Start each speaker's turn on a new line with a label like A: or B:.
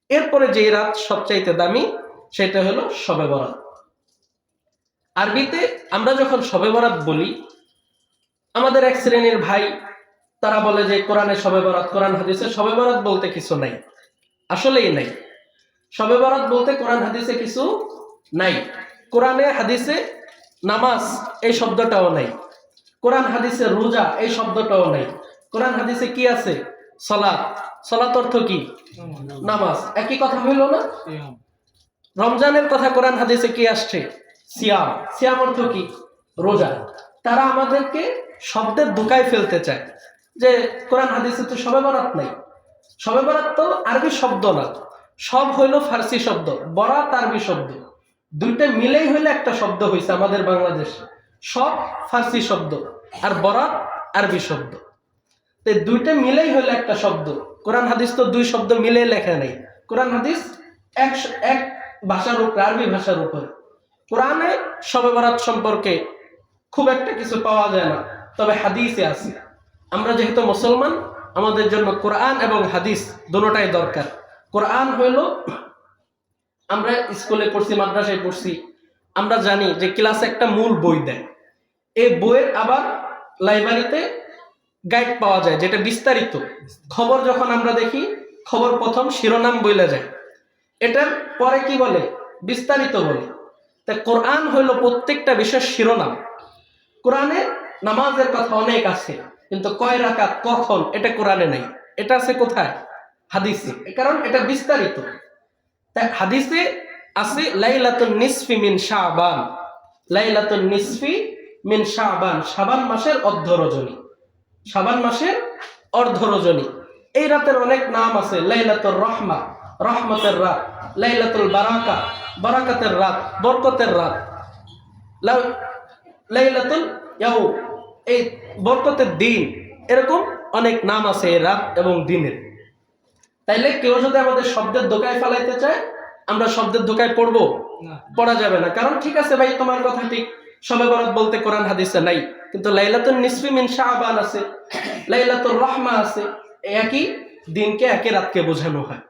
A: এরপরে যে রাত সবচাইতে দামি সেটা হলো শবে বরাত। আরবিতে আমরা যখন শবে বরাত বলি, আমাদের এক শ্রেণীর ভাই তারা বলে যে কোরআনে শবে বরাত, কোরআন হাদিসে শবে বরাত বলতে কিছু নাই। আসলেই নাই। শবে বরাত বলতে কোরআন হাদিসে কিছু নাই। কোরআনে হাদিসে নামাজ এই শব্দটাও নাই। কোরআন হাদিসে রোজা এই শব্দটাও নাই। কোরআন হাদিসে কি আছে? সালাত। সালাত অর্থ কি? নামাজ। একই কথা হইল না? রমজানের কথা কোরআন হাদিসে কি আসছে? সিয়াম। সিয়াম অর্থ কি? রোজা। তারা আমাদেরকে শব্দের ধোঁকায় ফেলতে চায় যে কোরআন হাদিসে তো শবে বরাত নাই। শবে বরাত তো আরবি শব্দ না, সব হইল ফার্সি শব্দ। বরাত আরবি শব্দ, দুইটা মিলেই হইলে একটা শব্দ হয়েছে আমাদের বাংলাদেশে। সব ফার্সি শব্দ আর বরাত আরবি শব্দ, দুইটা মিলেই হইলে একটা শব্দ। কোরআন হাদিস তো দুই শব্দ মিলে লেখা নেই। কোরআন হাদিস এক ভাষার উপরে, আরবি ভাষার উপরে। কোরআনে শবে বরাত সম্পর্কে খুব একটা কিছু পাওয়া যায় না, তবে হাদিসে আছে। আমরা যেহেতু মুসলমান, আমাদের জন্য কোরআন এবং হাদিস দুটোটাই দরকার। কোরআন হইল, আমরা স্কুলে পড়ছি, মাদ্রাসায় পড়ছি, আমরা জানি যে ক্লাসে একটা মূল বই দেয়। এই বইয়ের আবার লাইব্রেরিতে গাইড পাওয়া যায়, যেটা বিস্তারিত। খবর যখন আমরা দেখি, খবর প্রথম শিরোনাম বইলে যায়, এটার পরে কি বলে? বিস্তারিত বলে। তা কোরআন হইল প্রত্যেকটা বিষয়ের শিরোনাম। কোরআনে নামাজের কথা অনেক আছে, কিন্তু কয় রাকাত, কখন, এটা কোরআনে নাই। এটা আছে কোথায়? হাদিসে। কারণ এটা বিস্তারিত। তাই হাদিসে আছে লাইলাতুন নিসফি মিন শাবান। লাইলাতুন নিসফি মিন শাবান, শাবান মাসের অর্ধ রজনী। শাবান মাসের অর্ধ রজনী। এই রাতের অনেক নাম আছে। লাইলাতুর রহমা, রহমতের রাত। লাইলাতুল বারাকা, বারাকাতের রাত, বরকতের রাত। লাইলাতুল ইয়াউম, এই বরকতের দিন। এরকম অনেক নাম আছে এই রাত এবং দিনের। তাইলে কেউ যদি আমাদের শব্দের ধোকায় ফেলাইতে চায়, আমরা শব্দের ধোকায় পড়বো? পড়া যাবে না। কারণ ঠিক আছে ভাই, তোমার কথা ঠিক, শবে বরাত বলতে কোরআন হাদিসে নাই, কিন্তু লাইলাতুন নিসফি মিন শাবান আছে, লাইলাতুর রহমা আছে। একই দিনকে, একই রাতকে বোঝানো হয়।